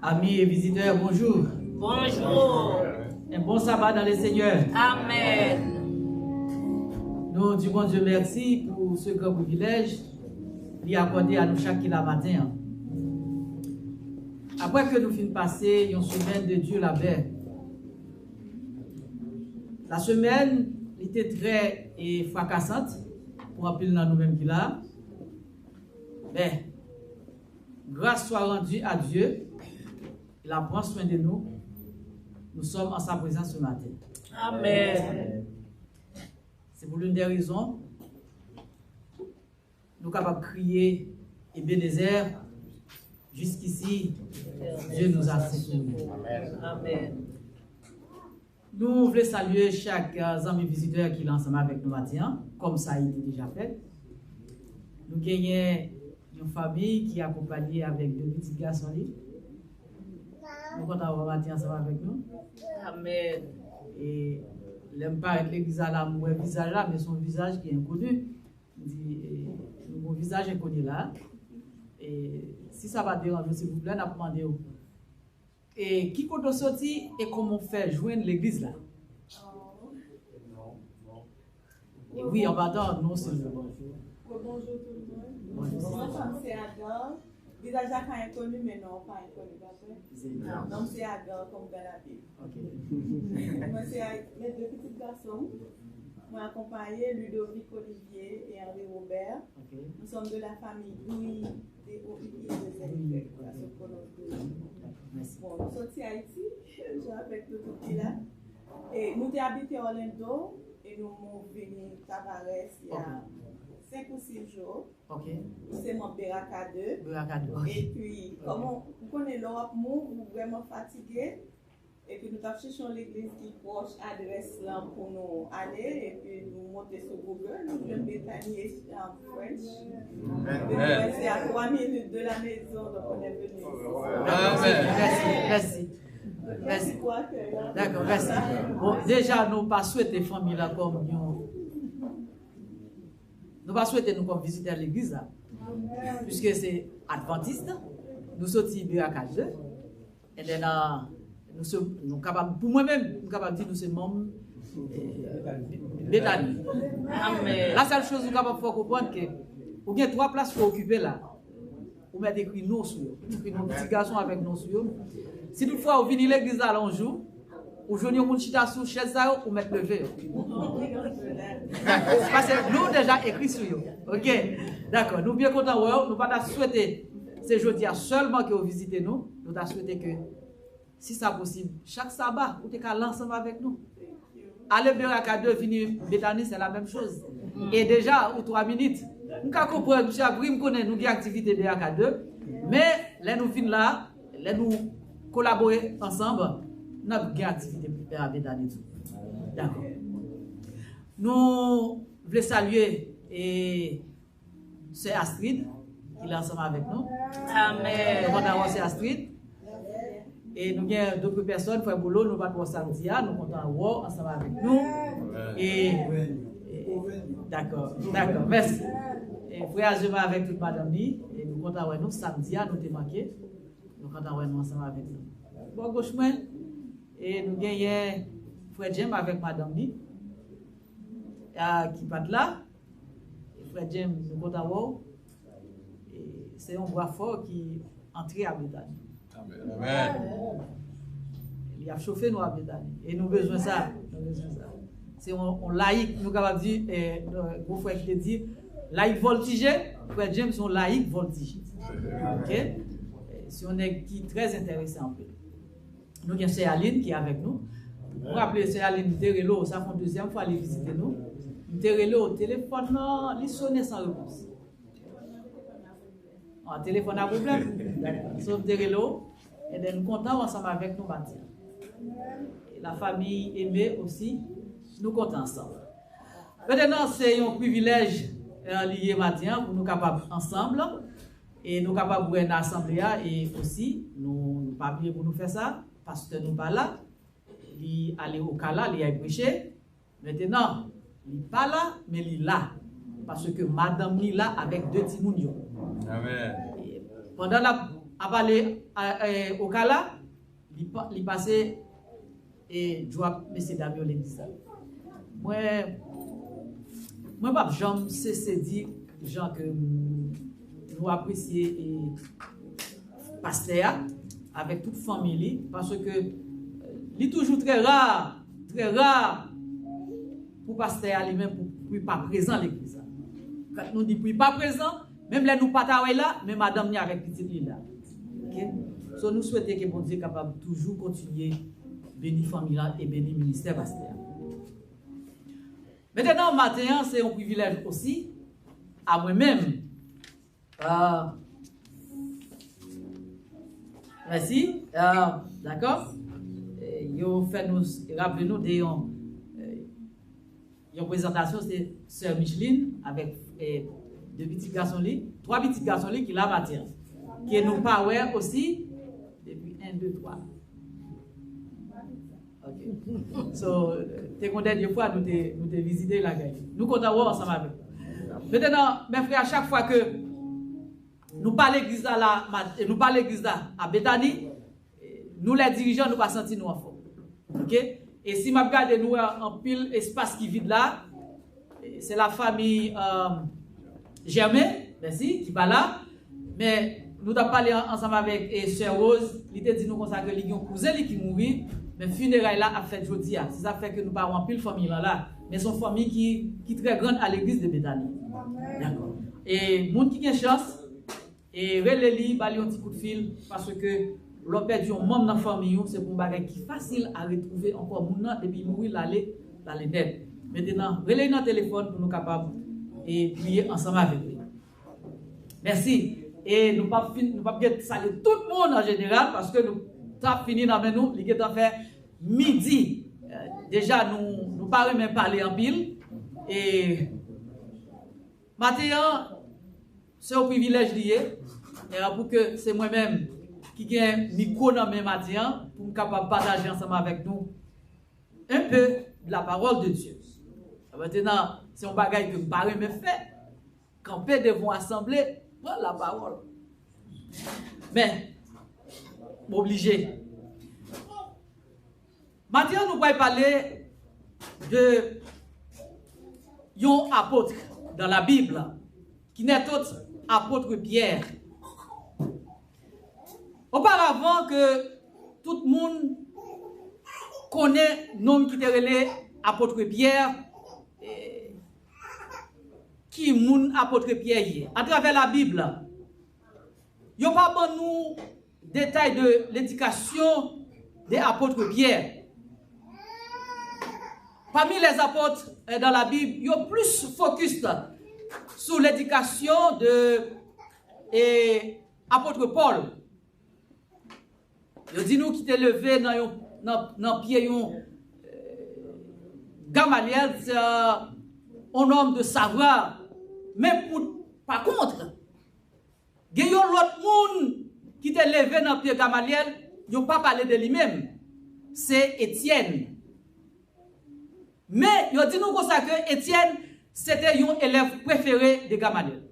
Amis et visiteurs, bonjour. Bonjour. Un bon sabbat dans le Seigneur. Amen. Nous disons bon Dieu merci pour ce grand privilège qu'il a accordé à nous chaque matin. Après que nous finissons passer une semaine de Dieu la paix, la semaine était très fracassante pour appeler dans nous-mêmes qu'il a. Mais grâce soit rendue à Dieu, il a pris soin de nous. Nous sommes en sa présence ce matin. Amen. C'est pour l'une des raisons nous sommes capables de crier Ebenezer. Jusqu'ici, Dieu nous a secourus. Amen. Nous voulons saluer chaque ami visiteur qui est ensemble avec nous matin, comme ça a été déjà fait. Nous gagnons une famille qui est accompagnée avec deux petits garçons. Nous comptons avoir matin ensemble avec nous. Amen. Et l'aime pas avec l'église à la mon visage là, mais son visage qui est inconnu. Mon visage inconnu là. Et si ça va déranger, s'il vous plaît, on a demandé. Et qui compte sortir et comment faire joindre l'église là? Et oui, en battant, non, c'est le Bonjour tout le monde. Bonjour. C'est Adam. Visage quand inconnu, mais non, pas inconnu. Donc c'est Adam comme dans la Bible. Ok. Moi, c'est mes deux petits garçons. Moi, accompagné Ludovic Olivier et Henri Robert. Ok. Nous sommes de la famille Louis et Olivier de Zélie. Merci. Bon, nous sommes à Haïti, je avec tout le pays là. Et nous avons habité à Orlando et nous sommes venus à Tavares il y a 5 ou 6 jours. Ok. C'est mon Beraka 2. Beraka 2. Et puis, comme on connaît l'Europe, nous vraiment fatigués. Et puis, nous avons cherché l'église qui est proche, adresse là pour nous aller. Et puis, nous monter sur Google. Nous voulons Bethany en French. C'est à 3 minutes de la maison, donc on est venu. Merci. Merci. D'accord, merci. Bon, déjà, nous pas souhaiter famille là comme nous pas souhaiter nous comme visiter l'église là, puisque c'est adventiste. Nous sortons de à 2 et then nous sommes capables, pour moi-même, nous capables de dire nous sommes membres Bethany. Amen. La seule chose que nous capable de faire comprendre que vous avez 3 places pour occuper là. Vous mettez écrit non sur eux. Écrit nos petits garçons avec non sur eux. Si toutefois vous venez l'église là un jour, vous joignez un chita sur chaise là, vous mettez levé. Parce que nous déjà écrit sur eux. OK. D'accord. Nous bien contents nous pas souhaiter c'est jeudi seulement que vous visitez nous, nous t'a souhaité que si ça possible, chaque sabbat, vous êtes ensemble avec nous. Aller Beraka 2 finir Bethany, c'est la même chose. Et déjà, ou 3 minutes, nous comprenons, M. Abri me connaît, nous avons activité Beraka 2, mais là nous finissons là, là nous collaborer ensemble, nous avons une activité à Bethany. D'accord. Nous voulons saluer c'est Astrid, qui est ensemble avec nous. Amen. Nous avons c'est Astrid. Et nous avons d'autres personnes, Frère Boulot, nous allons samedi, nous comptons ensemble avec nous. D'accord, merci. Et Frère Azuma avec toute madame Ni, et nous comptons avec nous samedi, nous t'es manqué. Nous comptons avec nous ensemble avec nous. Bon, gauche moi, et nous avons Frère Jem avec madame Ni, qui part là. Et Frère Jem, nous comptons avec nous. C'est un bois fort qui entre à Bethany. Amen. Il a chauffé nous à Bethany. Et nous avons besoin de ça. C'est un laïc, nous avons dit, mon frère qui te dit, laïc voltigé, frère James, sont laïc voltigé. Ok? C'est un qui est très intéressant. Nous avons Sœur Aline qui est avec nous. Vous vous rappelez, Sœur Aline, nous avons ça fait une deuxième fois aller visiter nous. Nous avons au téléphone, il sonne sans réponse. Un téléphone à problème. Sauf Terrelo. Et nous comptons ensemble avec nous matin. Et la famille aimée aussi, nous comptons ensemble. Maintenant, c'est un privilège lié matin pour nous capables ensemble. Et nous capables de l'assemblée. Et aussi, nous pas oublier pour nous faire ça. Parce que nous pas là. Il aller au Kala, il a prêché. Maintenant, il n'est pas là, mais il est là. Parce que madame est là avec 2 petits mounions. Amen. Pendant la a parlé au Kala, il passait et joie M. Damio l'église. Moi, pas jamais cessé dire gens que nous apprécions et pasteur avec toute famille parce que il est toujours très rare pour pasteur lui-même pour pas présent l'église. Quand nous dit pour pas présent, même là nous pas là, mais madame ni avec petite li là. OK? So nous souhaitons que bon Dieu capable toujours continuer bénir famille et bénir ministère pasteur. Maintenant matin, c'est un privilège aussi à moi-même. Merci. D'accord. Yo fait nous rappeler nous de une présentation c'est sœur Micheline avec deux petits garçons li, trois petits garçons li qui la matin qui nous pas ouais aussi depuis 1 2 3. OK. So t'es content des fois nous te visiter la gueule. Nous content ensemble avec. Maintenant mes frères à chaque fois que nous parlons l'église là nous parlons l'église là à Bethany, nous les dirigeants nous pas sentir nous en forme. OK? Et si m'a regardé nous en pile espace qui vide là, c'est la famille Germain, merci, qui pas là, mais nous avons parlé ensemble avec sœur Rose, il a dit nous comme ça que il y a un cousin qui mourit, mais funérailles là a fait jeudi, c'est ça fait que nous pas en pile famille là, mais son famille qui est très grande à l'église de Bethany. D'accord. Et monde qui a chance et releli bali un petit coup de fil parce que l'on perdu un membre dans la famille, c'est pour un bagage qui est facile à retrouver encore mon depuis mourir l'aller dans les dettes. Maintenant, relais notre téléphone pour nous capables et prier ensemble avec lui. Merci. Et nous pas saluer tout le monde en général parce que nous avons fini dans nous, il est en fait midi. Déjà nous pas même parler en pile et maintenant c'est un privilège lié pour que c'est moi-même qui a un micro dans mes matin pour capable partager ensemble avec nous un peu de la parole de Dieu. Maintenant, c'est un bagage que Barré me fait. Quand peu devons assembler, prendre la parole. Mais, obligé. Maintenant, nous allons parler de un apôtre dans la Bible, qui n'est autre apôtre Pierre. Auparavant que tout le monde connaît le nom qui était relé apôtre Pierre, qui est apôtre Pierre à travers la Bible. Il n'y a pas bon nous détails de l'éducation des apôtres Pierre. Parmi les apôtres dans la Bible, il y a plus focus sur l'éducation de l'apôtre Paul. Il dit nous qui t'est levé dans pied Gamaliel, c'est un homme de savoir. Mais par contre, il y a l'autre monde qui t'est levé dans pied Gamaliel, il n'a pas parlé de lui-même. C'est Étienne. Mais il dit nous comme ça que Étienne, c'était un élève préféré de Gamaliel.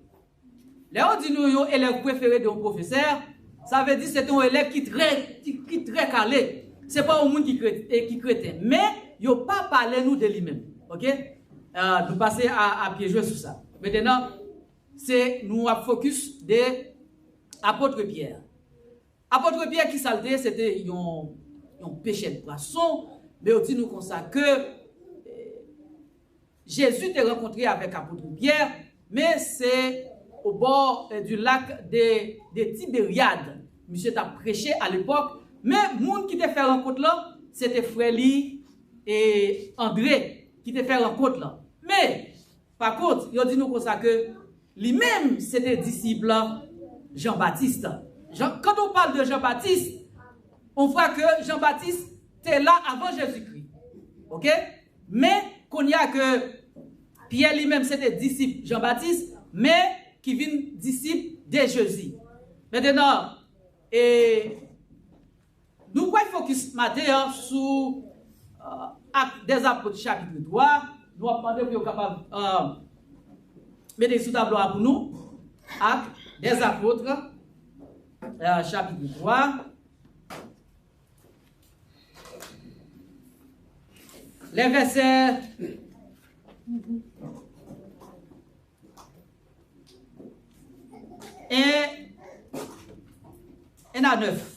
Là, on dit nous un élève préféré de un professeur. Ça veut dire que c'est un élève qui est très calé. Ce n'est pas un monde qui crétin. Mais il n'a pas parlé nous de lui-même. OK? Nous passons à pied jouer sur ça. Maintenant, nous avons focus de l'apôtre Pierre. L'apôtre Pierre qui salté, c'était un péché de poisson. Mais on dit nous comme ça que Jésus était rencontré avec l'apôtre Pierre. Mais c'est au bord du lac de Tibériade. Monsieur a prêché à l'époque. Mais le monde qui t'a fait rencontre là, c'était Frélie et André qui t'a fait rencontre là. Mais, par contre, il dit nous comme ça que lui-même, c'était disciple Jean-Baptiste. Quand on parle de Jean-Baptiste, on voit que Jean-Baptiste était là avant Jésus-Christ. OK? Mais qu'on y a que Pierre lui-même, c'était disciple Jean-Baptiste, mais qui vient disciple de Jésus. Maintenant, nous pouvons focus matin sur Actes des Apôtres chapitre 3. Nous allons demander pour être capable de mettre sous tableau pour nous. Actes des Apôtres chapitre 3. Les versets 1 à 9.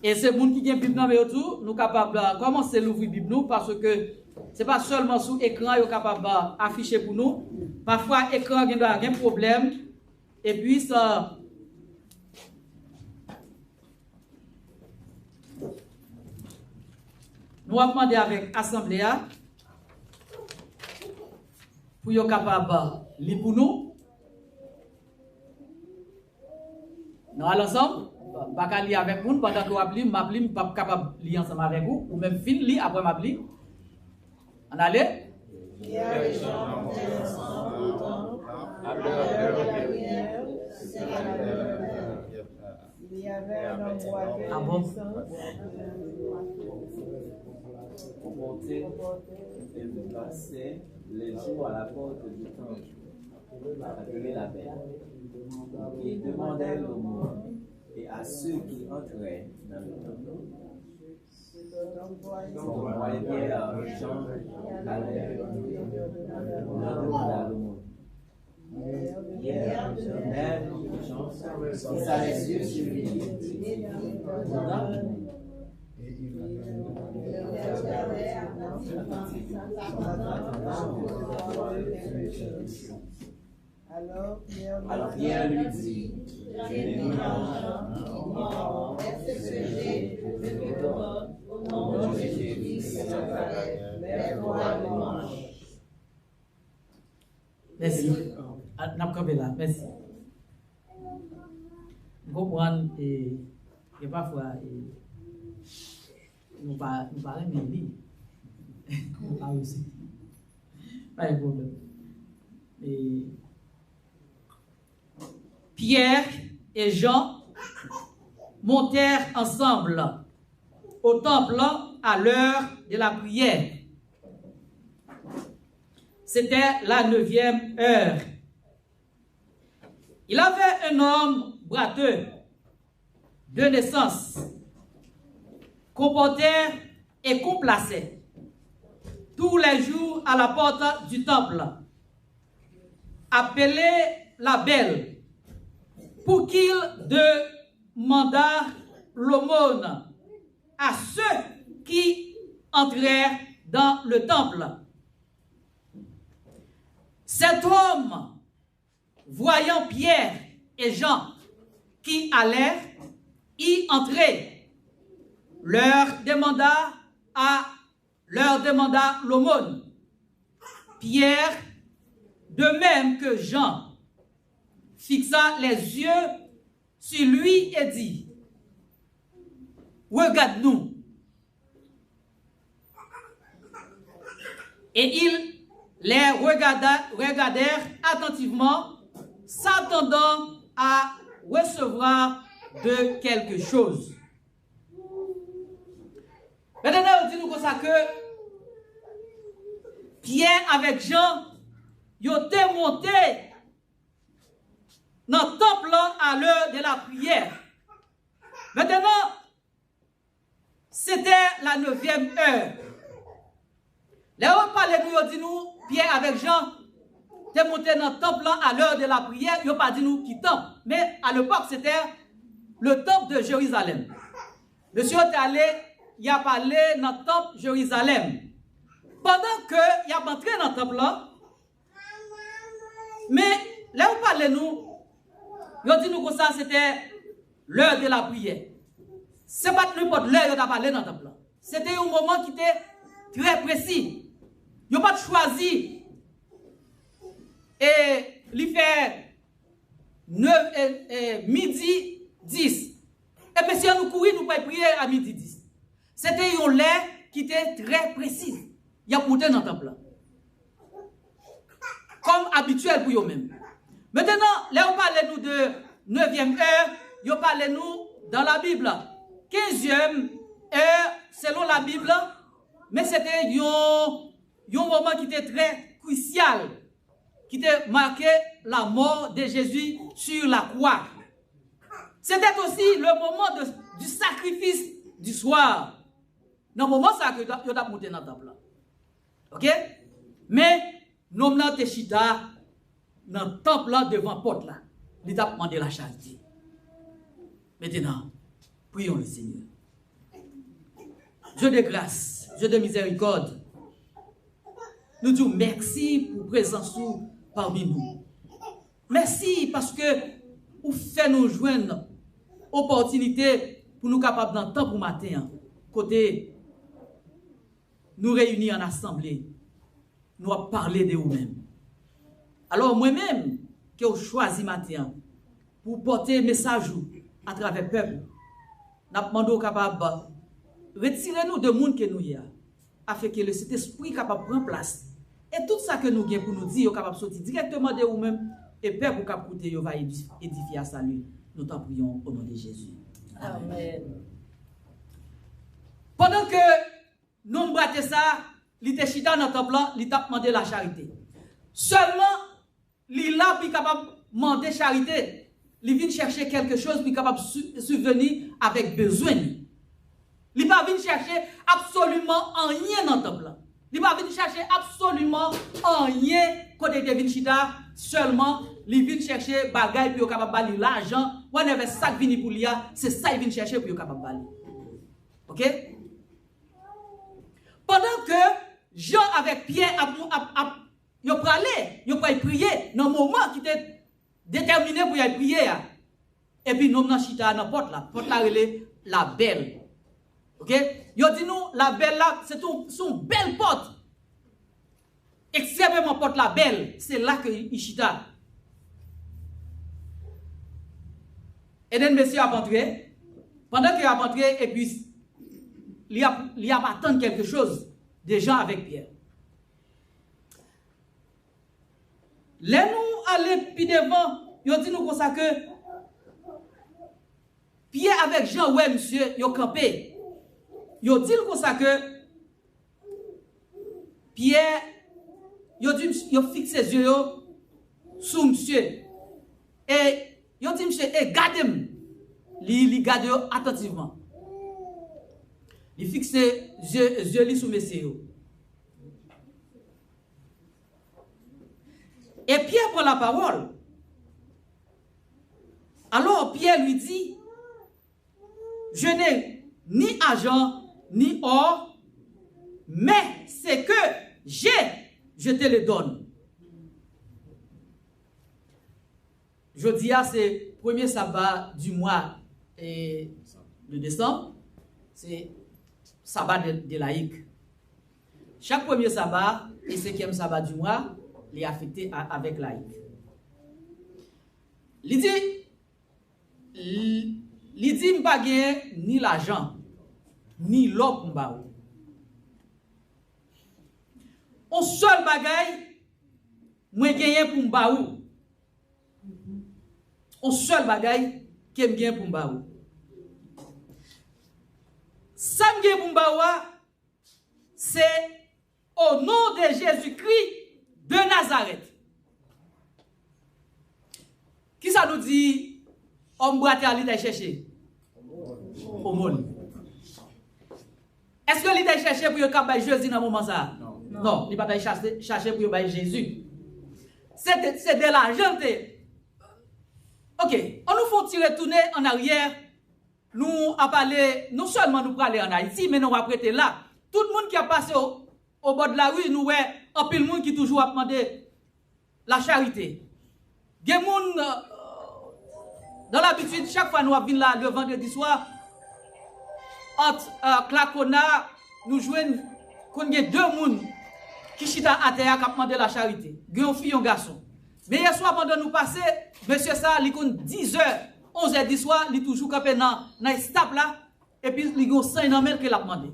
Et c'est moun qui a Bible dans mais tout, nous capables de commencer l'ouvrir Bible nous parce que c'est pas seulement sous écran yo capable d'afficher pour nous. Parfois écran a un problème et puis ça nous avons demandé avec l'Assemblée pour être capable de lire pour nous. Nous allons ensemble. Je ne vais pas lire avec vous pendant que vous appelez, je ne suis pas capable de lire ensemble avec vous, ou même fin lire après m'appeler. On allait? Ah bon? Pour monter et de passer les jours à la porte du temple, appelé la belle, qui demandait l'aumône et à ceux qui entraient dans le temple. Son moyen argent allait leur demanda l'aumône. Hier, même Jean, qui a les yeux sur lui, dit alors Pierre lui dit, je n'ai ni argent, ni or, mais ce que j'ai, je te donne. Au nom de Jésus-Christ de Nazareth, lève-toi et marche. Merci. N'a pas là, merci. Vous comprenez et parfois nous parlons de lui. Nous parlons aussi. Pas de problème. Et Pierre et Jean montèrent ensemble au temple à l'heure de la prière. C'était la 9e heure. Il avait un homme boiteux de naissance, qu'on portait et qu'on plaçait tous les jours à la porte du temple, appelé la belle, pour qu'il demandât l'aumône à ceux qui entrèrent dans le temple. Cet homme, voyant Pierre et Jean qui allèrent y entrer, leur demanda l'aumône. Pierre, de même que Jean, fixa les yeux sur lui et dit, « Regarde-nous. » Et ils les regardèrent attentivement, s'attendant à recevoir de quelque chose. Maintenant, on dit nous comme ça que Pierre avec Jean, ils étaient montés dans le temple à l'heure de la prière. Maintenant, c'était la 9e heure. Là, on parlait nous, on dit nous, Pierre avec Jean, étaient montés dans le temple à l'heure de la prière, ils n'ont pas dit nous qui temple. Mais à l'époque, c'était le temple de Jérusalem. Monsieur est allé, il a parlé dans le temple de Jérusalem. Pendant qu'il a entré dans le temple là, mais là où parlez nous, il dit nous que ça c'était l'heure de la prière. Ce n'est pas n'importe l'heure où il a parlé dans le temple là. C'était un moment qui était très précis. Il n'a pas choisi. Et il fait 12h10. Et monsieur, nous courir, nous pouvons prier à 12h10. C'était une heure qui était très précise. Il a monté dans le temple. Comme habituel pour eux-mêmes. Maintenant, là, on parle nous de 9e heure, on parle nous dans la Bible. 15e heure, selon la Bible, mais c'était un moment qui était très crucial, qui était marqué la mort de Jésus sur la croix. C'était aussi le moment du sacrifice du soir. Dans le moment ça que vous avez monté dans le temple. OK? Mais nous avons été chita dans le temple là devant la porte là. Il a demandé la charité. Maintenant, prions le Seigneur. Dieu de grâce, Dieu de miséricorde, nous disons merci pour présence parmi nous. Merci parce que vous faites nous joindre opportunité pour nous capables dans le temps pour matin, côté nous réunir en assemblée, nous allons parler de vous-même. Alors moi-même, que vous choisi matin pour porter message à travers le peuple, nous demandons capable retirer-nous de monde que nous y a, afin que le Saint-Esprit capable prendre place. Et tout ça que nous avons pour nous dire, capable sortir directement de vous-même, et peuple pour capable écouter, va édifier à salut. Nous t'en prions au nom de Jésus. Amen. Pendant que nous brattons ça, l'ité chita dans le temple, il t'a demandé la charité. Seulement, il a puis capable demander charité. Il vient chercher quelque chose puis capable subvenir avec besoin. Il va venir chercher absolument rien dans le temple. Il va venir chercher absolument rien côté de Vinchita. Seulement, il vient chercher bagaille pour capable bali l'argent. On avait ça qui vient pour lui, c'est ça qu'il vient chercher pour capable bali. OK? Pendant que Jean avec Pierre ils ont parlé, ils ont prié dans le moment qui était déterminé pour y prier. Et puis nous avons chita dans la porte là, la belle. OK? Ils ont dit nous, la belle là, c'est une belle porte. Extrêmement porte la belle. C'est là que il chita. Et then monsieur a entré. Pendant qu'il a entré, et puis il a attendu quelque chose des gens avec Pierre. Là nous allons puis devant, ils ont dit nous comme ça que Pierre avec Jean, ouais monsieur, ils ont campé. Ils ont dit comme ça que Pierre, ils ont fixé ses yeux sur monsieur. Et ils ont dit monsieur, gardez-moi. Il garde attentivement. Il fixe les yeux sur monsieur. Et Pierre prend la parole. Alors Pierre lui dit, je n'ai ni argent, ni or, mais c'est que j'ai, je te le donne. Jeudi, c'est le premier sabbat du mois de décembre. C'est sabbat de laïc. Chaque premier sabbat et cinquième sabbat du mois est affecté avec laïc. Il dit pas ni l'argent, ni l'or pour m'ba. On seul bagaille, moi gagne pour m'ba. On seul bagaille, qui me gagne pour m'ba. Ça me gagne pour m'ba, c'est au nom de Jésus-Christ de Nazareth. Qui ça nous dit? On boite à l'idée chercher au monde. Est-ce que l'idée chercher pour y Jésus dans le moment ça? Non, il ne va pas chercher pour y Jésus. C'est de l'argent. Ok, on nous faut tirer tourner en arrière. Nous a parlé, non seulement nous parler en Haïti, mais nous va prêter là. Tout le monde qui a passé au bord de la rue, nous voyons un peu le monde qui toujours a demandé la charité. Il y a des gens, dans l'habitude, chaque fois nous venons là le vendredi soir, entre Clacona, nous jouons qu'on y a deux personnes qui chita à terre qui demandé la charité. Il y a une fille et un garçon. Mais hier soir, pendant nous passer, monsieur ça, il y a 10h, 11h du soir, il est toujours campé dans le stap là, et puis il y a 5 ans qu'il a demandé.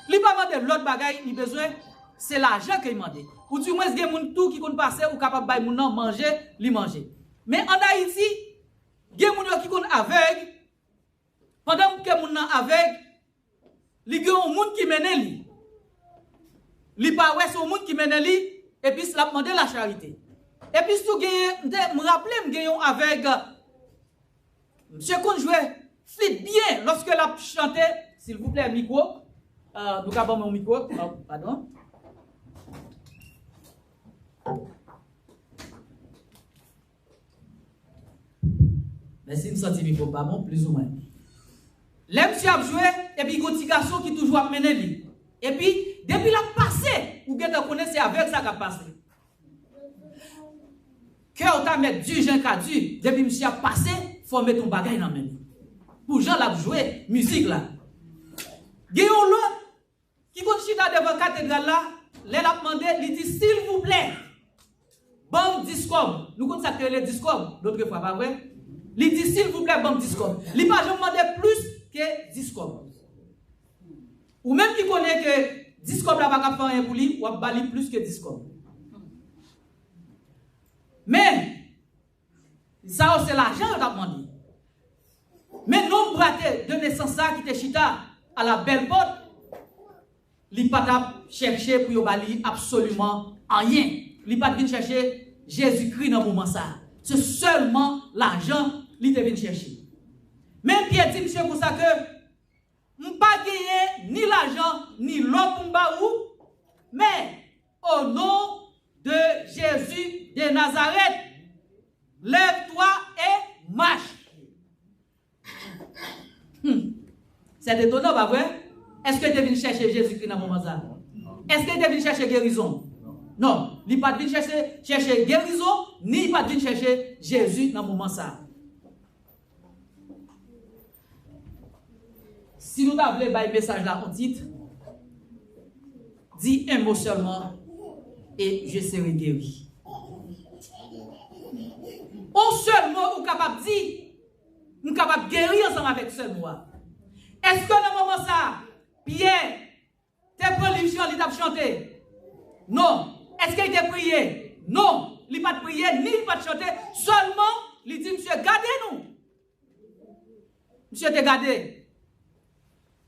Il n'a pas demandé l'autre bagaille, il a besoin, c'est l'argent qu'il a demandé. Ou du moins, il y a des gens qui ont passé ou capable de manger, il manger. Mais en Haïti, il y a des gens qui sont aveugles. Pendant que les gens sont aveugles, il y a des gens qui mènent lui. Il n'y a pas de gens qui mènent lui, et puis il a demandé la charité. Et puis, si tu me rappelle, avec monsieur qu'on jouait flûte bien lorsque la chantait, s'il vous plaît, micro. Nous avons mon micro. Oh, pardon. Merci, je me sens micro pas bon, plus ou moins. Là, monsieur a joué, et puis il y a un petit garçon qui toujours a mené lui. Et puis, depuis la passé, ou bien tu connais, c'est avec ça qu'a passé. Cœur t'a mis du Jean Cadu, depuis monsieur a passé, il faut mettre ton bagage dans la main. Pour Jean l'a joué, musique là. Gayon l'autre, qui continue devant la cathédrale là, les a demandé, il dit, s'il vous plaît, bon discom, nous connaissons ça les discom, l'autre fois, pas vrai? Il dit, s'il vous plaît, bon discom. Il n'a pas demandé plus que discom. Ou même qui connaît que discom n'a pas fait un pour lui, ou a bali plus que discom. Mais, ça c'est l'argent qu'on a demandé. Mais non, braté de naissance qui était chita à la belle porte, il n'a pas cherché pour y bali absolument rien. Il n'a pas venu chercher Jésus-Christ dans le moment ça. C'est seulement l'argent qu'il est venu chercher. Même Pierre dit, monsieur, pour ça que je n'ai pas gagné ni l'argent, ni l'autre pour mais au nom de Jésus de Nazareth, lève-toi et marche. C'est étonnant, pas vrai? Est-ce que tu es venu chercher Jésus-Christ dans le moment ça? Est-ce que tu es venu chercher guérison? Non, il n'est pas venu chercher guérison, ni il n'est pas venu chercher Jésus dans le moment ça. Si nous avons le message là en titre, dis un mot seulement et je serai guéri. Un seul mot, vous capable de dire, nous capable de guérir ensemble avec ce mot. Est-ce que dans le moment ça, Pierre, tes préliminaires, il t'a chanté? Non. Est-ce qu'il t'a prié? Non. Il n'a pas prié, ni il n'a pas chanté. Seulement, il dit, monsieur, gardez-nous. Monsieur, te gardez.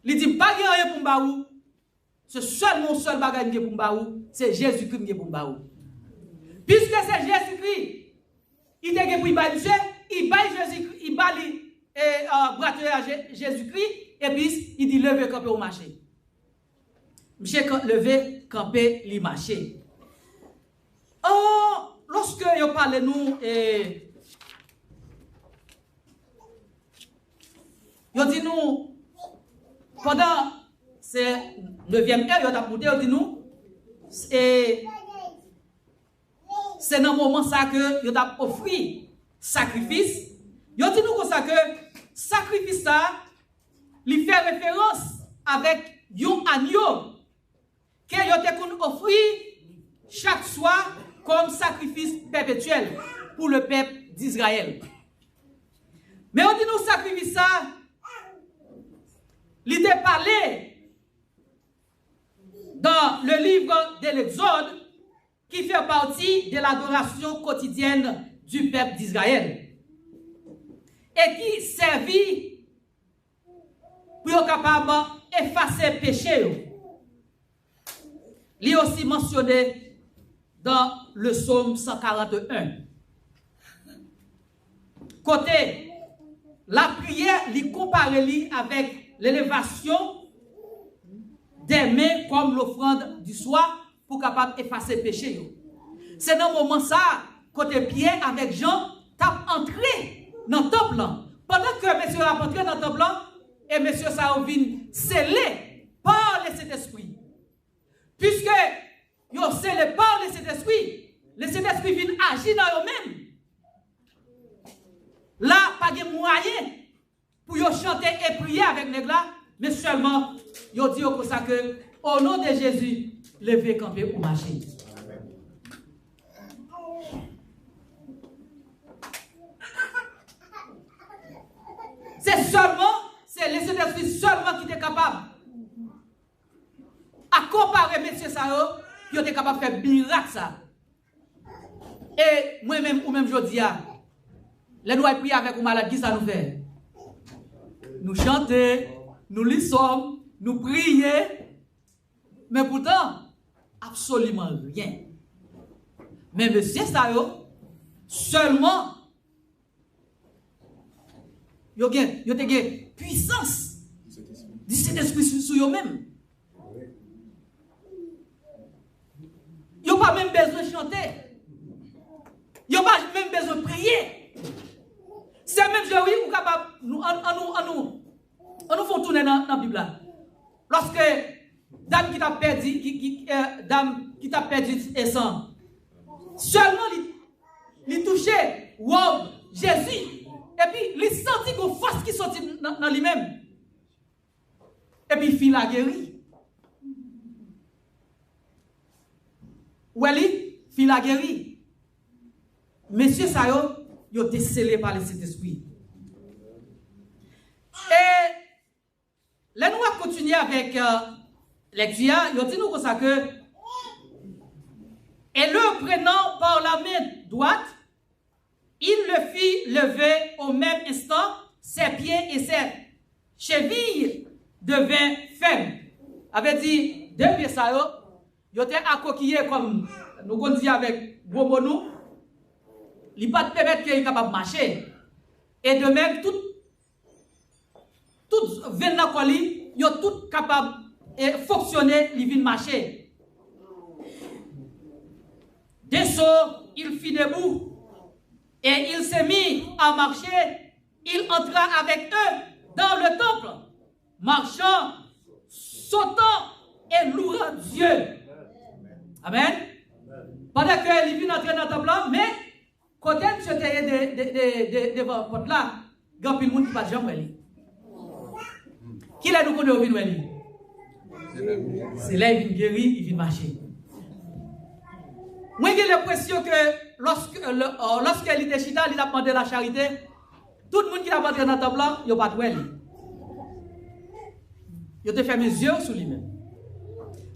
Il dit, pas rien pour m'baou. C'est seulement le seul bagage pour m'baou. C'est Jésus-Christ qui est pour m'baou. Puisque c'est Jésus-Christ, il est pour monsieur, il baille Jésus-Christ, il baille brater à Jésus-Christ, et puis il dit, levez, camper au marché. Monsieur, levez, camper, li marché. Oh, lorsque vous parlez nous, vous dit nous, pendant ces 9e heure, vous dit nous, c'est dans le moment ça que vous avez offert sacrifice. Vous dit nous comme ça que sacrifice ça, il fait référence avec un agneau que vous avez offert chaque soir comme sacrifice perpétuel pour le peuple d'Israël. Mais on dit nous sacrifice ça, il est parlé dans le livre de l'Exode qui fait partie de l'adoration quotidienne du peuple d'Israël et qui servit pour être capable d'effacer le péché. Il est aussi mentionné dans le psaume 141. Côté, la prière, il compare avec l'élévation des mains comme l'offrande du soir pour capable effacer le péché. C'est dans le moment ça, côté Pierre avec Jean, t'as entré dans le temple. Pendant que monsieur a entré dans le temple, et monsieur ça vient scellé par le Saint-Esprit. Puisque yo scellé par le Saint-Esprit vient agir dans eux-mêmes. Là, pas de moyen pour yo chanter et prier avec les gars, mais seulement yo dit comme ça que au nom de Jésus, levez, camper ou marcher. C'est le Saint-Esprit seulement qui est capable à comparer M. Sao, qui est capable de faire miracle ça. Et moi-même, ou même je dis, les nous prier avec un malade, qui ça nous fait? Nous chanter, nous lisons, nous prier, mais pourtant, absolument rien. Mais M. Sao, Seulement, yo te puissance du Saint-Esprit sur eux-mêmes. Yo pas même besoin de chanter. Yo pas même besoin de prier. C'est même Jésus ou capable nous font tourner dans la Bible là. Lorsque dame qui t'a perdu dame qui t'a perdu et sang, seulement il touchait wow, Jésus et puis il sentit qu'on force qui sortit dans lui-même. Et puis il fit la guérie. Weli fit la guérie. Monsieur Sayo, il a été scellé par le Saint-Esprit. Et là, nous allons continuer avec l'exia. Il a dit nous comme ça que, et le prenant par la main droite, il le fit lever au même instant, ses pieds et ses chevilles devinrent fermes. Avait dit, deux pieds Sayo, il était accoquillé comme nous avons dit avec Bobonou. Il ne peut pas permettre qu'il soit capable de marcher. Et de même, tout venin il est tout capable de fonctionner, il vient marcher. Dès ça, il fit debout. Et il s'est mis à marcher. Il entra avec eux dans le temple, marchant, sautant et louant Dieu. Amen. Pendant qu'il vient entrer dans le temple là, mais quand il se était devant la porte là, il y a un monde qui ne va jamais. Qui l'a nous connu au vin? C'est là qu'il vient guérir, il vient marcher. Moi, j'ai l'impression que lorsqu'il était chita, il a demandé la charité, tout le monde qui a entré dans le temple là, il n'a pas de lui. Il a fermé les yeux sur lui-même.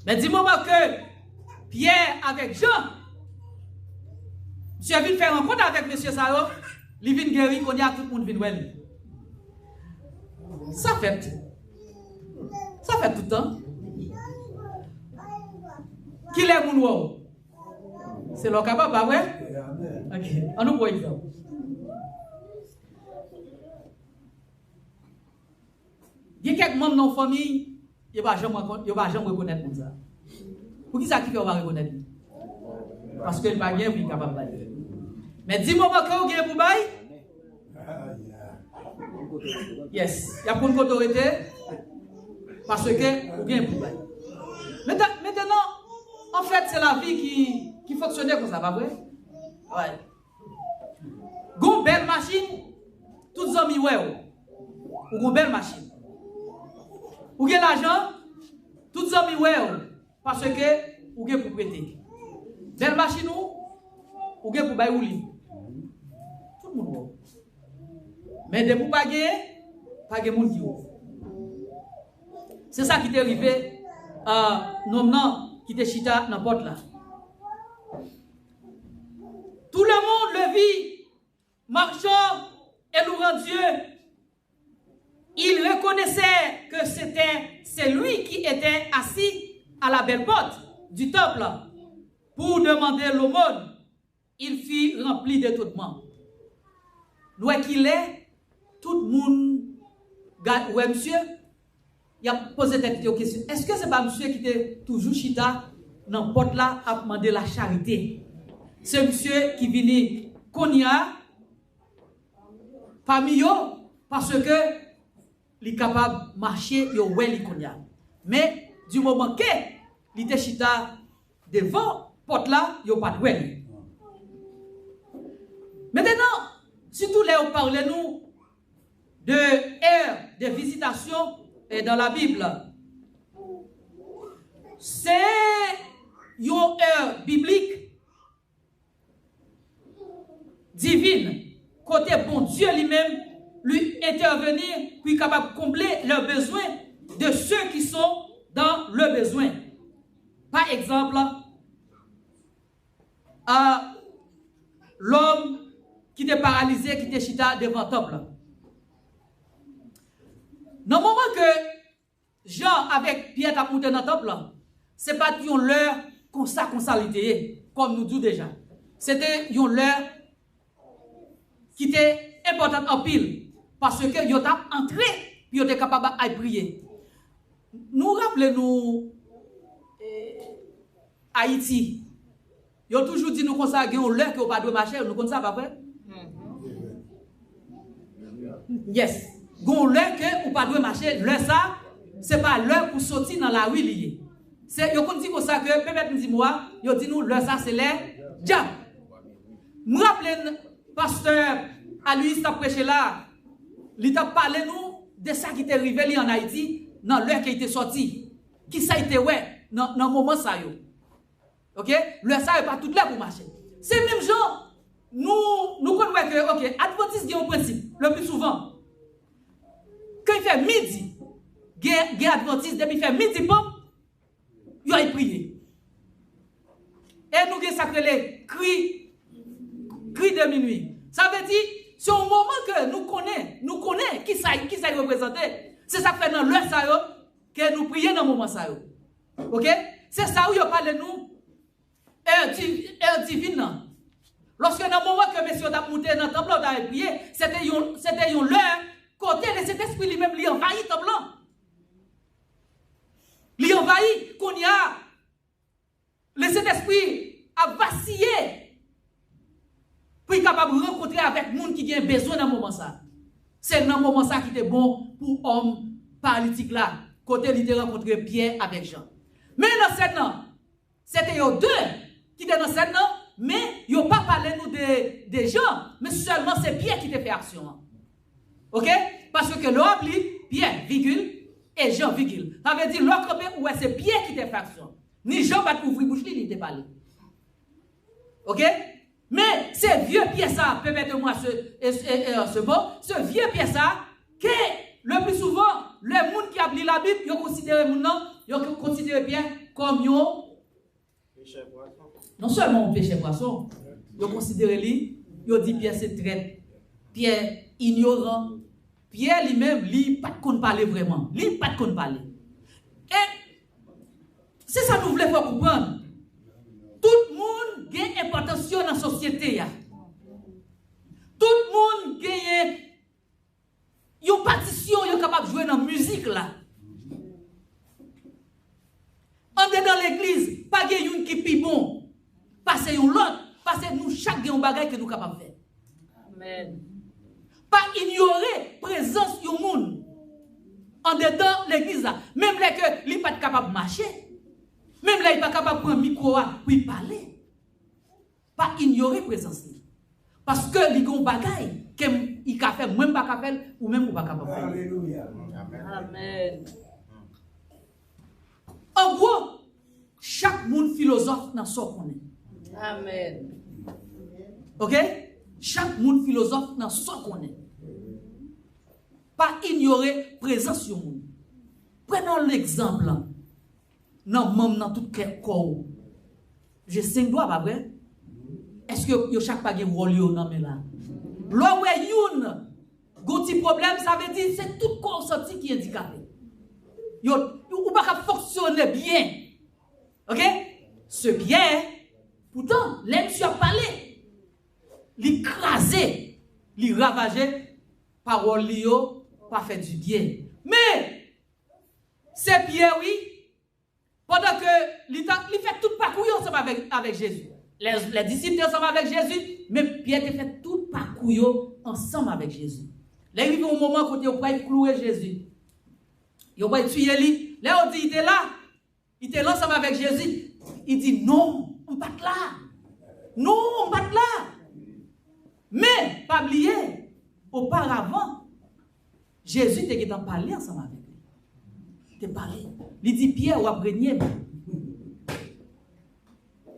Mais dis-moi que Pierre avec Jean, monsieur vient faire rencontre avec monsieur Sao, il vient guérir, qu'on y a tout le monde vient voir. Ça fait tout le temps. Qui est mon wow? C'est le capable, pas vrai? Ok, on nous prend exemple. Il y a quelques membres de nos familles, il ne va jamais reconnaître comme ça. Pour qui ça qui fait on va reconnaître? Parce que le bagage est capable de faire. Mais dis-moi que vous avez pour bail? Yes, il y a pour une autorité parce que vous avez pour bail. Maintenant, en fait, c'est la vie qui fonctionnait comme ça, pas vrai? Ouais. Une belle machine, toutes les amis, ouais. Ou une belle machine. Ou avez l'argent, toutes les amis, ouais. Parce que vous avez pour prêter. Belle machine, ou avez pour bailler ou livre. Tout le monde voit. Mais de pour payer, pas de monde qui ouvre. C'est ça qui est arrivé à non qui était chita dans la porte là. Tout le monde le vit, marchant et louant Dieu. Il reconnaissait que c'est lui qui était assis à la belle porte du temple pour demander l'aumône. Il fut rempli d'étonnement. Nous qu'il est, tout le monde, ouais monsieur, il a posé cette question. Est-ce que ce n'est pas monsieur qui était toujours chita dans la porte là à demander la charité? C'est monsieur qui vient Konya parmi eux parce que il est capable de marcher et ouais Konya. Mais du moment que il était chita devant la porte là, il n'y a pas de ouais. Maintenant, surtout là on parle nous de ère de visitation dans la Bible. C'est une ère biblique divine, côté bon Dieu lui-même, lui intervenir, puis capable de combler leurs besoins de ceux qui sont dans le besoin. Par exemple, l'homme qui était paralysé, qui était chita devant le temple. Dans le moment que Jean avec Pierre a monté dans le temple, ce n'est pas une l'heure comme ça, comme nous dit déjà. C'était une l'heure qui était importante en pile. Parce que yo t'a entré, puis yo était capable de prier. Nous rappelons Haïti. Yo toujours dit nous comme ça, on l'heure que on pas de marcher, nous comme ça pas vrai? Yes. Gon l'heure que ou pas de marcher, l'heure ça, c'est pas l'heure pour sortir dans la rue lié. C'est yo kon dit comme ça que peut-être nous dit moi, yo dit nous l'heure ça c'est l'heure diable. Nous rappelons pasteur Aloïs t'a prêché là, il t'a parlé nous de ça qui était arrivé en Haïti dans l'heure qui était sorti. Qui ça était ouais dans moment ça yo. OK? L'heure ça est pas toute là pour marcher. C'est même genre nous connaissons que OK, Adventiste a un principe le plus souvent. Quand il fait midi, il Adventiste depuis il fait midi pom, il a prié. Et nous avons sacré cri de minuit. Ça veut dire c'est un moment que nous connaissons qui ça représente. C'est ça que fait dans l'heure ça que nous prions dans le moment ça. OK? C'est ça où il parle de nous heure divine. Lorsque dans le moment que monsieur a monté dans le temple, on a prié, c'était une l'heure côté de cet esprit lui-même, il envahit le temple. Il envahit qu'on y a le Saint-Esprit a vacillé pour être capable de rencontrer avec les gens qui ont besoin dans ce moment ça. C'est dans ce moment ça qui était bon pour l'homme paralytique là, côté il a rencontré Pierre avec Jean. Mais dans cette non, c'était deux qui étaient dans cette non, mais ils n'ont pas parlé nous de gens, mais seulement c'est Pierre qui a fait action. OK? Parce que l'homme dit Pierre, virgule, et Jean, virgule. Ça veut dire l'autre, ouais, c'est Pierre qui a fait action. Ni Jean va ouvrir bouche, il était parlé. OK? Mais c'est vieux Pierre ça, permettez-moi ce mot, ce vieux Pierre ça, que le plus souvent, les gens qui a lu la Bible, ils ont considéré Pierre comme non seulement un péché poisson, ils ont considéré lui, ils ont dit Pierre c'est traître, Pierre ignorant, Pierre lui-même, lui pas de parler vraiment, lui pas de parler. Et c'est ça que nous voulons faire comprendre. Tout le monde a une importance dans la société. Tout le monde a une partition, est capable de jouer dans la musique là. On est dans l'église, pas de une qui est plus bon. Passez un l'autre, parce que nous, chaque un bagage que nous sommes capables de faire. Amen. Pas ignorer la présence du monde en dedans l'église là. Même là que il n'est pas capable de marcher. Même là il n'est pas capable de prendre un micro pour y parler. Pas ignorer la présence. Parce que il y a un bagage qu'il a fait, même pas faire ou même pas capable de faire. Alléluia. Amen. En gros, chaque monde philosophe dans son qu'on est. Amen. OK? Chaque monde philosophe dans son qu'on est. Pas ignorer la présence du monde. Prenons l'exemple. Non, même dans tout corps. J'ai 5 doigts, pas vrai? Est-ce que chaque pas un rôle dans mes là? Là où il y a un petit problème, ça veut dire c'est tout corps sorti qui est handicapé. Ou pas fonctionner bien. OK? Ce bien, pourtant, l'homme a parlé. L'écraser, les ravager, parole lio, pas fait du bien. Mais, c'est Pierre, oui, pendant que il fait tout parcours ensemble avec Jésus. Les disciples ensemble avec Jésus, mais Pierre fait tout parcours ensemble avec Jésus. Là, il y a un moment où il va clouer Jésus. Il va tuer lui. Là, on dit, il était là. Il était là ensemble avec Jésus. Il dit, non, on ne pas là. Non, on ne pas là. Mais, pas oublier, auparavant, Jésus était en parler ensemble avec lui. Il était parlé. Il dit, Pierre, ou après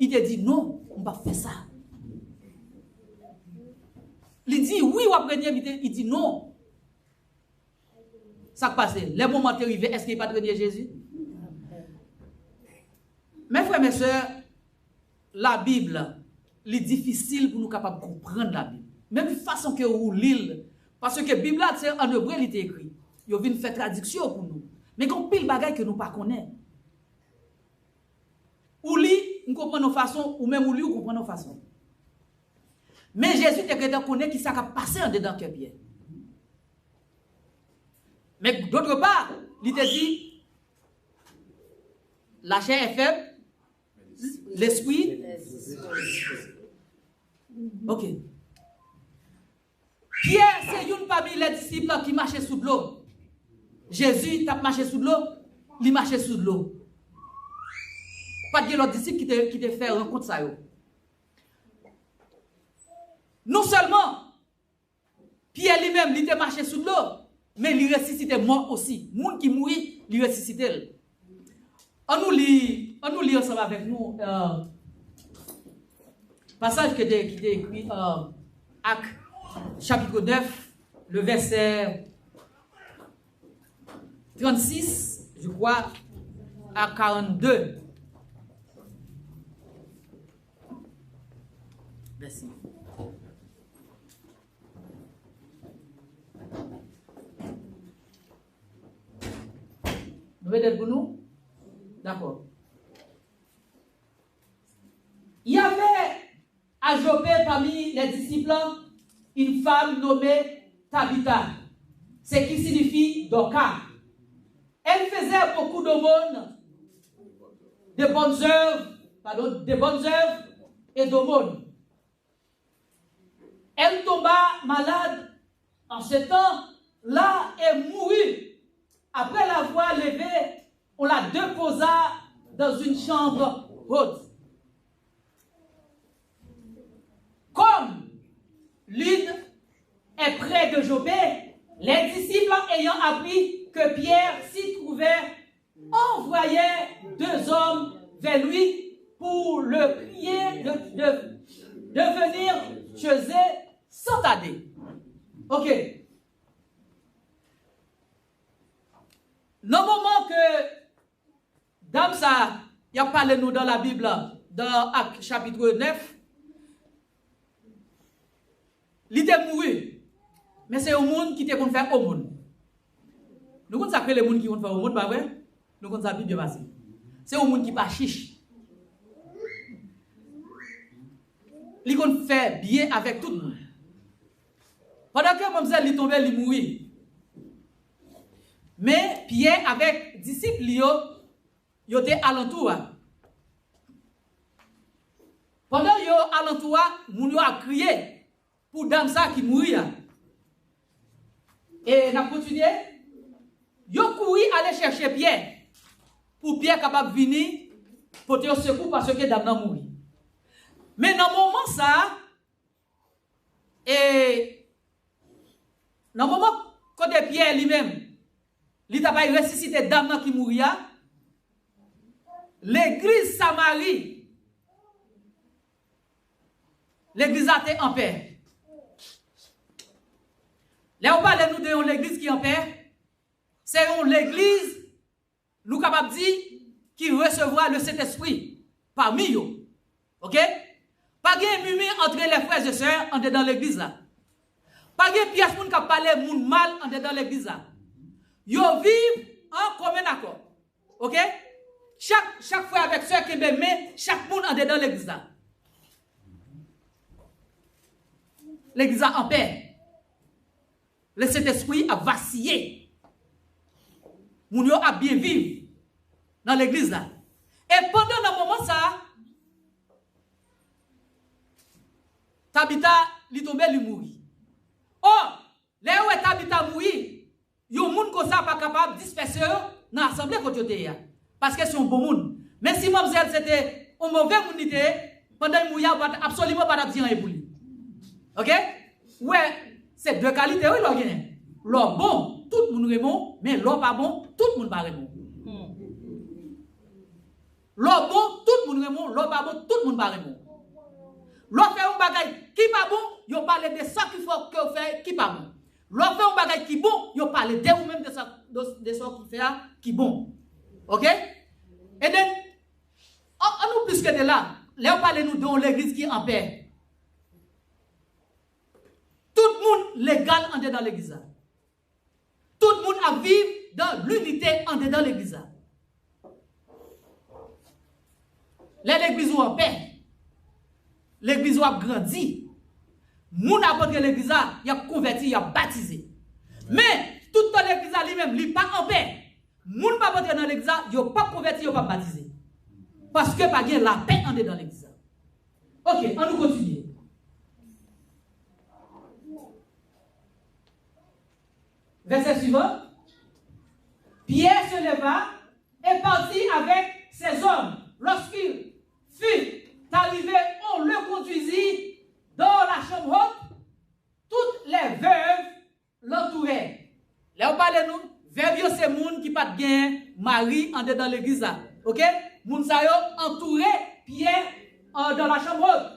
il te dit, non, on ne va pas faire ça. Il dit, oui, ou après il dit, non. Ça passe. Les moments arrivés, est-ce qu'il n'est pas de Jésus? Mes frères, mes soeurs, la Bible, il est difficile pour nous capables de comprendre la Bible. Même façon que vous lisez. Parce que la Bible, en hébreu, il est écrit. Il vient faire traduction pour nous. Mais quand pile bagaille que nous ne connaissons pas. Ou lit, nous comprenons nos façons, ou même ou lit, nous comprenons nos façons. Mais Jésus te connaît qui ça a passé en dedans cœur Pierre. Mais d'autre part, il te dit, la chair est faible, l'esprit. Ok. Pierre, c'est une parmi les disciples qui marchait sous l'eau. Jésus t'a marché sous l'eau, il marchait sous l'eau. Pas de l'autre disciple qui te fait rencontre ça. Non seulement, Pierre lui-même, il te marché sous l'eau, mais il ressuscitait mort aussi. Les gens qui mourit, il ressuscitait. On nous lit ensemble avec nous passage qui est écrit Actes chapitre 9, le verset 36, je crois, à 42. Merci. Vous êtes pour nous? D'accord. Il y avait à Joppé parmi les disciples une femme nommée Tabitha, ce qui signifie Dorcas. Elle faisait beaucoup d'aumônes, de bonnes œuvres et d'aumônes. Elle tomba malade en ce temps-là et mourut. Après l'avoir levée, on la déposa dans une chambre haute. Comme l'une est près de Joppé, les disciples ayant appris que Pierre s'y trouvait, envoyaient 2 hommes vers lui pour le prier de venir chez eux sans tarder. Ok. Dans le moment que Dame ça, il y a parlé nous dans la Bible, dans Actes chapitre 9, il était mouru. Mais c'est au monde qui te qu'on faire au monde. Nous connaissons ça que les gens qui vont faire au monde, pas vrai? Nous connaissons ça bien passé. C'est au monde qui pas chiche. Ils vont faire bien avec tout le monde. Pendant que Mamselle il tombait, il mourit. Mais Pierre avec disciples ils étaient alentour. Pendant qu'ils étaient alentour, ils ont crié pour dame ça qui mourit. Et n'a continué. Ils ont couru aller chercher Pierre pour Pierre capable de venir pour te secours parce que dame n'a mouru. Mais dans le moment ça, et dans le moment quand Pierre lui-même, il n'a pas ressuscité dame qui mourit, l'église Samarie, l'église a été en paix. Là, on parle nous de l'église qui est en paix. C'est l'église, nous capables de dire, qui recevra le Saint-Esprit parmi eux. Ok? Pas de mimi entre les frères et sœurs en dedans l'église là. Pas de pièce pour nous parler moun mal en dedans l'église là. Yo vivent en commun accord. Ok? Chaque frère avec sœur qui m'aime, chaque monde en dedans l'église là. L'église en paix. Le Saint-Esprit a vacillé. Moun yo a bien vivre dans l'église là. Et pendant un moment ça, Tabitha li tombe li mouri. Oh, là où Tabitha mouri, yon moun ko ça pas capable de disperser dans l'assemblée côté ya. Parce que c'est un bon monde. Mais si Mamselle c'était un mauvais monde, pendant qu'il mouilla, absolument pas d'absent pour lui. Ok? Ouais, c'est 2 qualités, oui, l'on gagne. L'on bon, tout le monde est bon, mais l'on pas bon, tout le monde pas bon. L'on bon, tout le monde est bon, l'on pas bon, tout le monde pas bon. L'on fait un bagage qui pas bon, yon parle de ça qu'il faut que vous faites qui pas bon. L'on fait un bagage qui bon, yon parle de ou même de ça qu'il fait qui bon. Ok? Et donc, on nous plus que de là, là on parle nous de l'église qui est en paix. Tout le monde légal en dedans l'église. Tout le monde a vivre dans l'unité en dedans l'église. L'église est en paix. L'église a grandi. Moun apôtre l'église, il a converti, il a baptisé. Mais tout l'église lui-même, il n'est pas en paix. Moun pas apôtre dans l'église, il n'a pas converti, il n'a pas baptisé. Parce que pas la paix en dans l'église. Ok, on nous continue. Verset suivant. Pierre se leva et partit avec ses hommes. Lorsqu'il fut arrivé, on le conduisit dans la chambre haute. Toutes les veuves l'entouraient. Là, on parle de nous, veuve, c'est moun qui pas de mari en dans l'église. Ok? Moun sa yo entouré Pierre dans la chambre haute.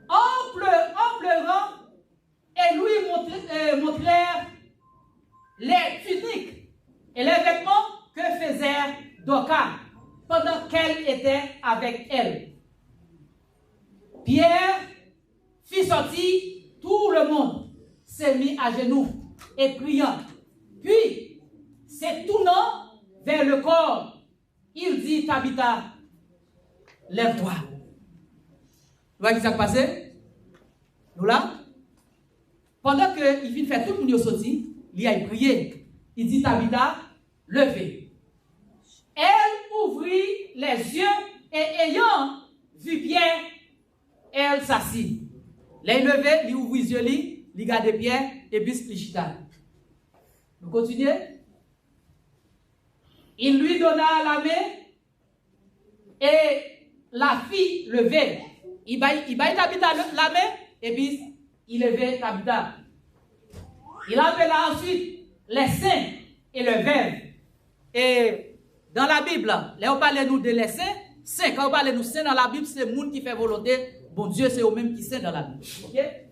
En pleurant, et lui montrèrent les tuniques et les vêtements que faisait Dorcas pendant qu'elle était avec elle. Pierre fit sortir tout le monde, s'est mis à genoux et priant. Puis, se tournant vers le corps, il dit Tabitha, lève-toi. Vous voyez ce qui s'est passé? Nous là? Pendant qu'il vient faire tout le monde sorti, il a prié. Il dit Tabitha, levez. Elle ouvrit les yeux et ayant vu Pierre, elle s'assit. Elle levée, elle ouvrit les yeux, elle regarde Pierre et puis elle chita. Nous continuons. Il lui donna la main et la fille levée. Il baille Tabitha la main et puis il levait Tabitha. Il appela ensuite les saints et le verbe. Et dans la Bible, là on parle nous de les saints, quand on parle de nous saints dans la Bible, c'est le monde qui fait volonté. Bon Dieu, c'est eux-mêmes qui saints dans la Bible. Okay?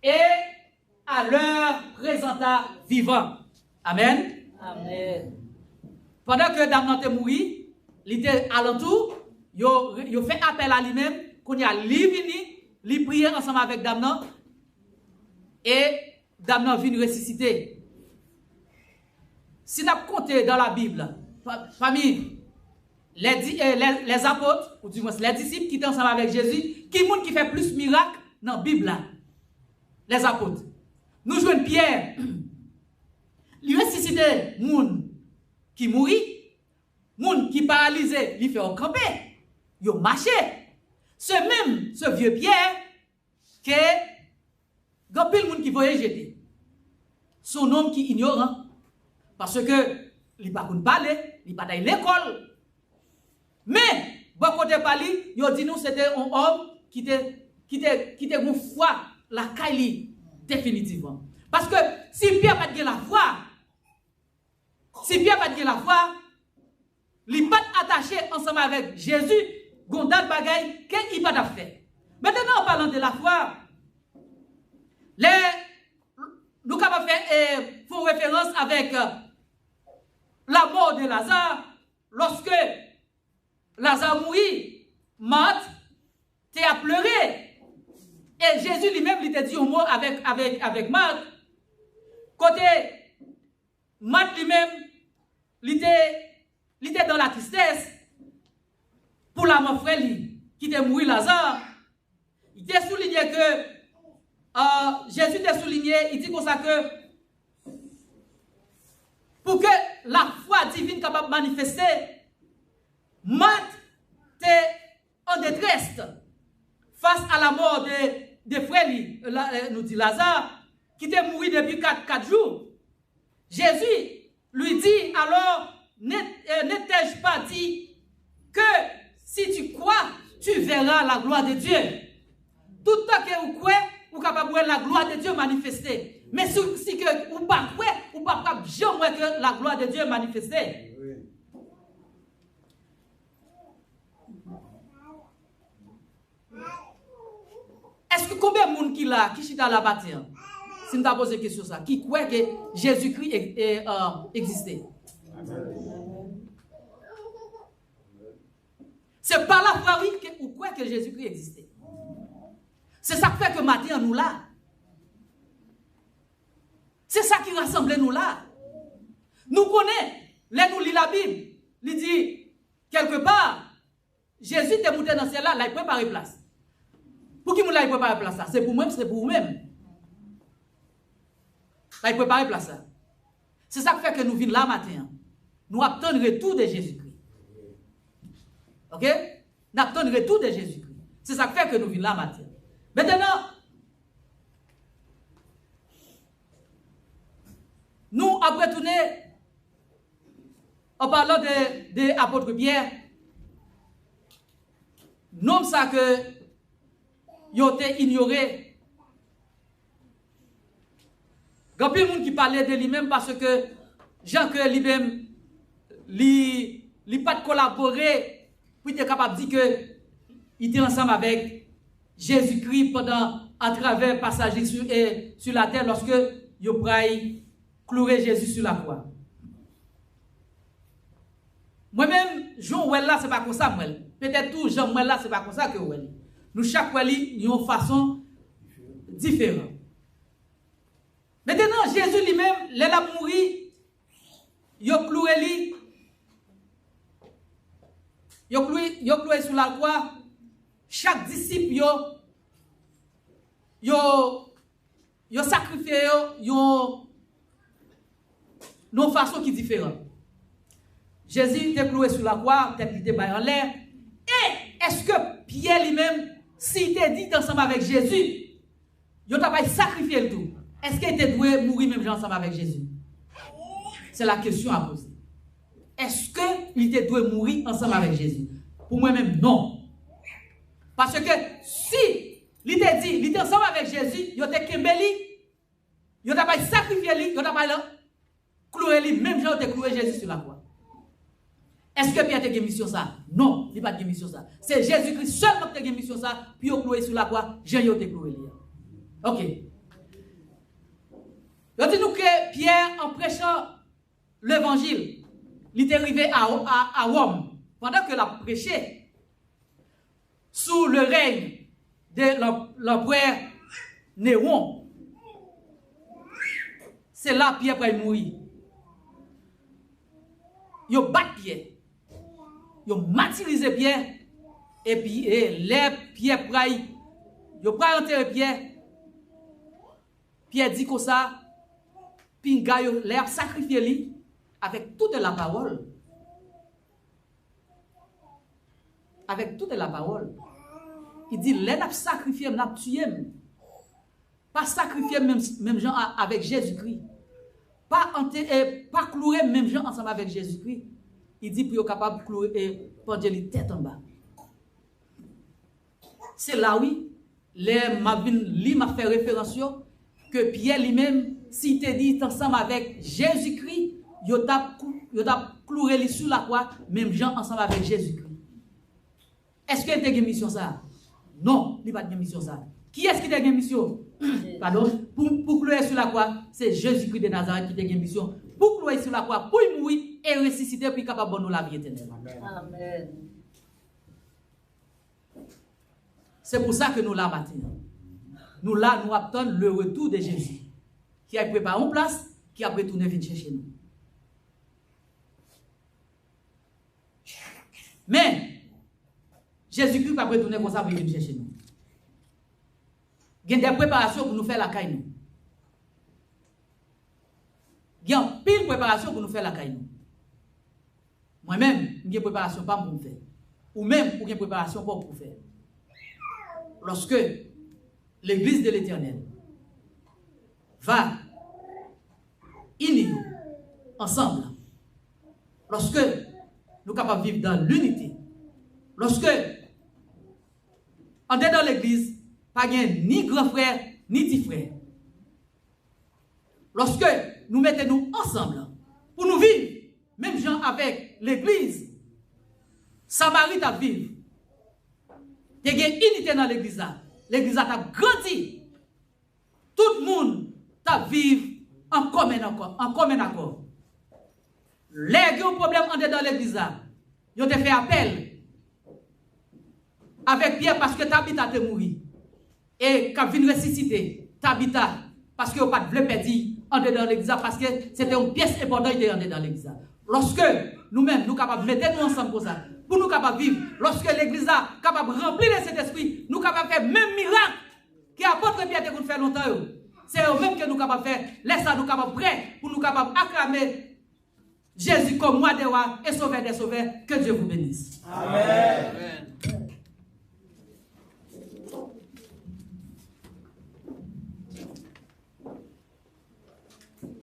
Et à leur présenta vivant. Amen. Amen. Pendant que Damnan était mort, il était alentour, il fait appel à lui-même, qu'on y a lui prier ensemble avec Damnan, et Damnan vient ressusciter. Si nous comptons dans la Bible, famille, les apôtres, ou du moins les disciples qui étaient ensemble avec Jésus, qui monde qui fait plus miracles dans la Bible là? Les apôtres. Nous jouons Pierre. Il ressuscite moun qui mourit, moun qui paralysé, il fait un campé, il marché. Ce vieux Pierre, que grand pile moun qui voyait jeter. Son homme qui ignorant, parce que il pas qu'on parler, il pas dans l'école. Mais bon côté parler, il dit nous c'était un homme qui était une foi la caille définitivement. Parce que si Pierre pas de la foi, il n'est pas attaché ensemble avec Jésus, gondal bagay, qu'il n'a pas fait. Maintenant, en parlant de la foi, nous avons fait une référence avec la mort de Lazare. Lorsque Lazare mourit, Marthe a pleuré. Et Jésus lui-même lui a dit un mot avec Marthe. Côté Marthe lui-même, il était dans la tristesse pour la mort frère qui était mort Lazare. Il était souligné que Jésus était souligné, il dit comme ça que pour que la foi divine capable de manifester, Marthe était en détresse face à la mort de frère, nous dit Lazare, qui était mort depuis 4 jours. Jésus lui dit alors, n'étais-je pas dit que si tu crois, tu verras la gloire de Dieu. Tout le temps que vous croyez, vous êtes capable de voir la gloire de Dieu manifester. Mais si vous ne pas croyez, vous ne pouvez pas jamais que la gloire de Dieu manifester. Est-ce que combien de monde qui là, qui chita la bâtir? Si nous avons posé une question ça, qui croit que Jésus-Christ existait? C'est par la foi que vous croyez que Jésus-Christ existait. C'est ça qui fait que matin nous là. C'est ça qui rassemble nous là. Nous connaissons, là nous lisons la Bible, il dit quelque part, Jésus était monté dans celle-là, il prépare place. Pour qui vous l'avez préparé place ça? C'est pour moi, c'est pour vous-même. Vous avez préparé place ça. C'est ça qui fait que nous venons là matin. Nous attendons le retour de Jésus-Christ. Ok? Nous attendons le retour de Jésus-Christ. C'est ça qui fait que nous venons là matin. Maintenant, nous après tourner en parlant de l'apôtre Pierre, nom ça que ils ont été ignorés. Il y a plus de monde qui parlait de lui-même parce que Jean que lui-même il pas collaboré pour être capable de dire que il était ensemble avec Jésus-Christ pendant à travers passage sur la terre lorsque il a cloué Jésus sur la croix. Moi-même, Jean Ouel là, c'est pas comme ça, moi. Peut-être tout Jean Ouel là, c'est pas comme ça que Ouel. Nous, chaque fois, nous avons une façon différente. Maintenant, Jésus lui-même, il a mouru, il a cloué lui. Il a cloué sur la croix. Chaque disciple, il a sacrifié, il a une façon qui est différente. Jésus était cloué sur la croix, peut-être qu'il était en l'air. Et est-ce que Pierre lui-même, s'il était dit ensemble avec Jésus, il n'a pas sacrifié le tout? Est-ce qu'il était doué mourir même ensemble avec Jésus? C'est la question à poser. Est-ce qu'il était doué mourir ensemble avec Jésus? Pour moi-même, non. Parce que si il était dit, il était ensemble avec Jésus, il était kembeli, il n'a pas sacrifié lui, il n'a pas cloué lui, même Jean a cloué Jésus sur la croix. Est-ce que Pierre a une mission ça? Non, il n'a pas de mission ça. C'est Jésus-Christ seulement qui a une mission ça, puis il a cloué sur la croix, Jean a cloué lui. Ok. Donc, nous que Pierre, en prêchant l'évangile, il est arrivé à Rome, pendant que l'a prêché, sous le règne de l'empereur Néron. C'est là Pierre pour mourir. Il a battu Pierre. Il a martyrisé Pierre. Et puis, les Pierre pour il a enterré Pierre. Pierre dit comme ça. Puis il a l'air sacrifié lui avec toute la parole. Avec toute la parole. Il dit, les n'a sacrifié, n'a tué. Pas sacrifié même gens avec Jésus-Christ. Pas clouer même gens ensemble avec Jésus-Christ. Il dit pour être capable de clouer et pendre les têtes en bas. C'est là, oui, les m'a fait référence que Pierre lui-même, s'il te dit ensemble avec Jésus-Christ, il a cloué sur la croix, même gens ensemble avec Jésus-Christ. Est-ce qu'il y a une mission ça? Non, il n'y a pas de mission ça. Qui est-ce qui a une mission? Pardon, pour clouer sur la croix, c'est Jésus-Christ de Nazareth qui a une mission. Pour clouer sur la croix, pour mourir et ressusciter, pour capable de nous la vie éternelle. Amen. C'est pour ça que nous là maintenant. Nous là, nous attendons le retour de Jésus, qui a préparé une place, qui a retourné venir chercher nous. Mais, Jésus-Christ va retourner comme ça pour venir chercher nous. Il y a des préparations pour nous faire la caille nous. Il y a une pile préparation pour nous faire la caille nous. Moi-même, j'ai une préparation pas pour me faire. Ou même, pour une préparation pas pour faire. Lorsque l'Église de l'Éternel va unir ensemble, lorsque nous sommes capables de vivre dans l'unité, lorsque on est dans l'Église, pas ni grand frère, ni petit frère. Lorsque nous mettons ensemble pour nous vivre, même gens avec l'Église, Samarite à vivre. Il y a une unité dans l'Église. L'Église a grandi. Tout le monde a vivre en commun accord. Les gens ont problème dans l'Église. Ils ont fait appel avec Pierre parce que Tabitha a mouru. Et quand vient ressusciter, Tabitha, parce qu'il n'y a pas de bleu perdu en dedans de l'église, parce que c'était une pièce importante dans l'église. Lorsque nous-mêmes, nous sommes capables de mettre nous ensemble pour ça, pour nous capables de vivre. Lorsque l'église est capable de remplir de cet esprit, nous sommes capables de faire même miracle qui apporte Pierre qu'on fait longtemps. C'est eux-mêmes que nous sommes capables de faire. Laisse ça nous capables prêts pour nous capables d'acclamer Jésus comme moi de roi et sauveur des sauveurs. Que Dieu vous bénisse. Amen.